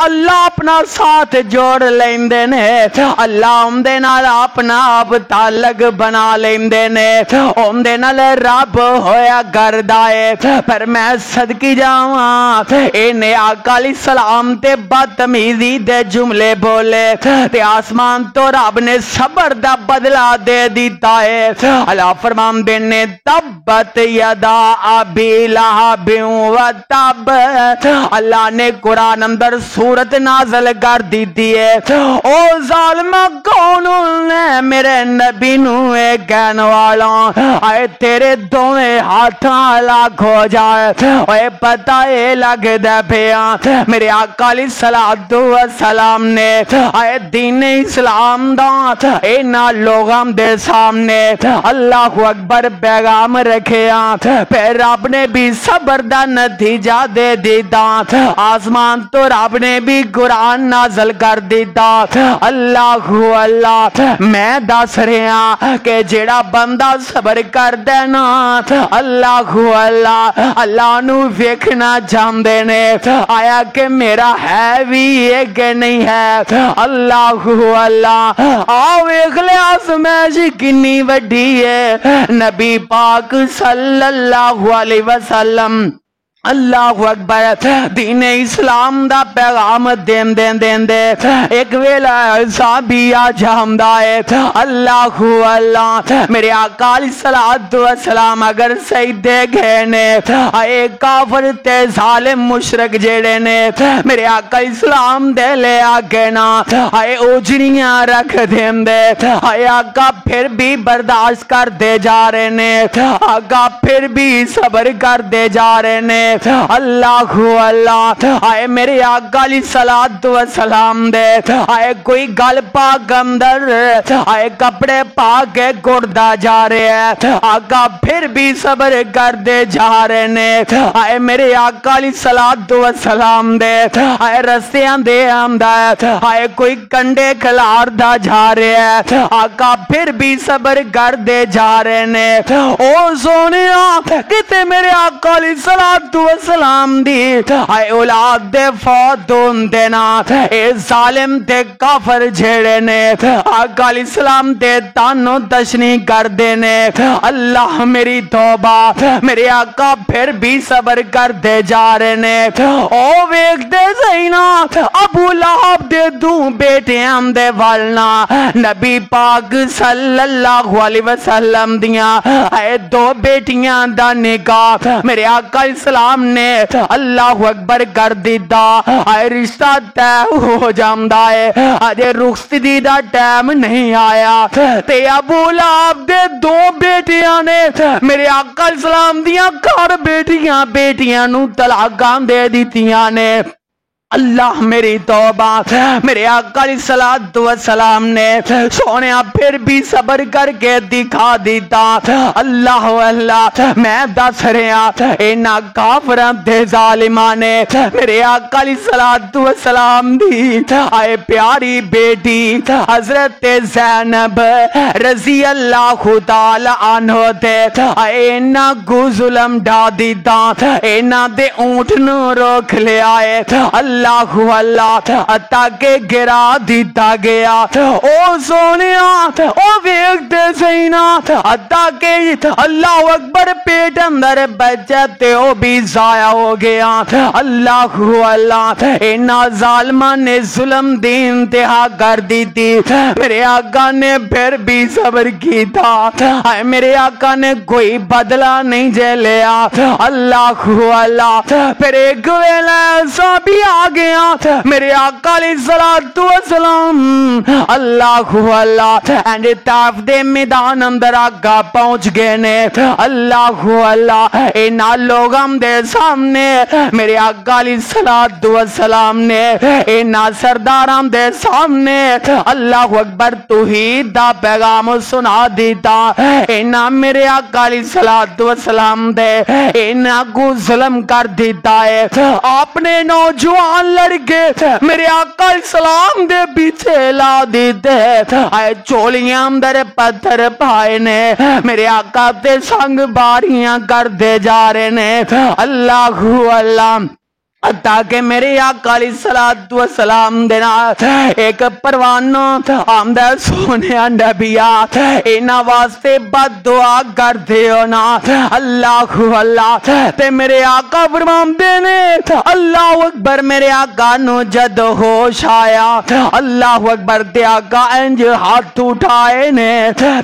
اللہ اپنا ساتھ جوڑ لیندے نے اللہ اندے نال اپنا آپ تعلق بنا لیندے نے اندے نال رب ہویا کردا ہے پر میں صدقی جاواں اینے آقا علیہ السلام تے بدتمیزی دے جملے بولے تے آسمان تو رب نے صبر دا بدلہ دے دیتا ہے اللہ فرماندے نے تبت یدا ابی لہب و تب اللہ نے قرآن اندر سورت نازل کر دیتی ہے او ظالم کون نے میرے نبی نو اے کہن والا اے تیرے دوویں ہاتھاں لاکھ ہو جائے اے پتہ اے لگدا پیا میرے آقا علیہ الصلوۃ والسلام نے اے دین اسلام دا اینا لوگاں دے سامنے اللہ اکبر پیغام رکھیا پھر رب نے بھی صبر دا نتیجہ دے دیتا آسمان تو رب نے بھی قرآن نازل کر دیتا اللہ میں دس رہا کہ جیڑا بندہ صبر کر دینا اللہ اللہ نو ویکھنا چاہندے نے آیا کہ میرا ہے بھی یہ کہ نہیں ہے اللہ آؤ ویکھ لے آزمائش کنی وڈی ہے نبی پاک صلی اللہ علیہ وسلم اللہ اکبر دین اسلام دا پیغام دین دے ایک ویلا صحابی آ جامدہ ہے اللہ میرے آقا علیہ الصلوۃ والسلام اگر صحیح دے گئے نے اے کافر تے ظالم مشرک جیڑے نے میرے آقا اسلام دے لے آگے نا اے اوجڑیاں رکھ دین دے اے آقا پھر بھی برداشت کر دے جا رہے نے آقا پھر بھی صبر کر دے جا رہے نے اللہ آئے میرے آقا علیہ الصلوۃ والسلام دے آئے کوئی گل پاک اندر آئے کپڑے پاک کے گڑدا جا رہے ہیں آقا پھر بھی صبر کر دے جا رہے نے آئے میرے آقا علیہ الصلوۃ والسلام دے آئے رستیاں دے آمدہ آئے کوئی کنڈے کھلار دا جا رہے ہیں آقا پھر بھی صبر کر دے جا رہے نے او سونیا کتے میرے آقا علیہ الصلوۃ والسلام دی آئے اولاد دے فوت دینا اے ظالم تے کافر جھیڑے نے آقا علیہ السلام تے تانو تشنی کر دینے اللہ میری توبہ میرے آقا پھر بھی صبر کر دے جا رہے نے او ویک دے زینا ابو لہب دے دوں بیٹے ہم دے والنا نبی پاک صلی اللہ علیہ وسلم دیاں اے دو بیٹیاں دا نکاح میرے آقا اسلام نے اللہ اکبر کر دیتا اے رشتہ طے ہو جامدہ ہے اجے رخصتی دا ٹائم نہیں آیا تے ابو لہب دے دو بیٹیاں نے میرے آقا اسلام دیاں گھر بیٹیاں نو طلاقاں دے دیتیاں نے اللہ میری توبہ میرے آقا علیہ الصلوۃ والسلام نے سونیا پھر بھی صبر کر کے دکھا دیتا اللہ میں دس رہا اینا کافراں تے ظالماں نے میرے آقا علیہ الصلوۃ والسلام دی آئے پیاری بیٹی حضرت زینب رضی اللہ تعالی عنہ تے اینا کو ظلم ڈا دیتا اینا دے اونٹ نو روک لے آئے اللہ تاکہ گرا دیتا گیا او سونیا او ویکھتے سینا تاکہ اللہ اکبر پیٹ اندر بچہ تے او بھی ضائع ہو گیا اللہ اینا ظالمہ نے ظلم دی انتہا کر دی تھی میرے آقا نے پھر بھی صبر کی تھا میرے آقا نے کوئی بدلہ نہیں جے لیا اللہ پھر ایک ویلہ ایسا بھی آ گیا میرے آقا علیہ الصلوۃ والسلام اللہ اینڈ طرف دے میدان اندر آقا پہنچ گئے نے اللہ اینا لوگاں دے سامنے میرے آقا علیہ الصلوۃ والسلام نے اینا سرداراں دے سامنے اللہ اکبر توحید دا پیغام سنا دیتا اینا میرے آقا علیہ الصلوۃ والسلام دے اینا کو ظلم کر دیتا ہے آپ نے نوجوان لڑکے میرے آقا اسلام دے پیچھے لا دیتے آئے چولیاں اندر پتھر پائے نے میرے آقا تے سنگ باریاں کر دے جا رہے نے اللہ تاکہ میرے آقا علیہ الصلوۃ والسلام دینا ایک پروانہ آمدہ سونے نبیا اینا واسطے بد دعا کر دیو نا اللہ اللہ تے میرے آقا فرمان دینے اللہ اکبر میرے آقا نو جد ہوش آیا اللہ اکبر تے آقا انج ہاتھ اٹھائے نے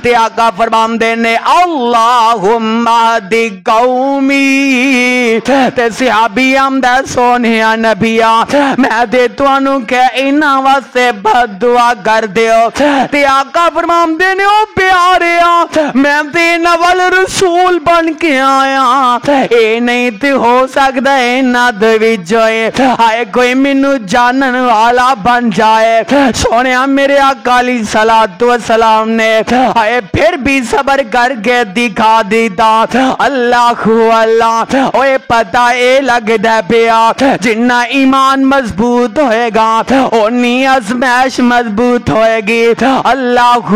تے آقا فرمان دینے اللہم اہدی قومی تے صحابی آمدہ سونیا نبیا میں دے توانو کہ اینا واسطے بد دعا کر دیو تے آقا فرمان دینے او پیاریا میں تے نول رسول بن کے آیا اے نہیں تے ہو سکتا اینا دوی جوئے آئے کوئی منو جانن والا بن جائے سونیا میرے آقا علیہ الصلوۃ والسلام نے آئے پھر بھی صبر کر کے دکھا دیتا اللہ اللہ اوے پتہ اے لگ دے پیا جنہ ایمان مضبوط ہوئے گا اونی ازمائش مضبوط ہوئے گی اللہ اللہ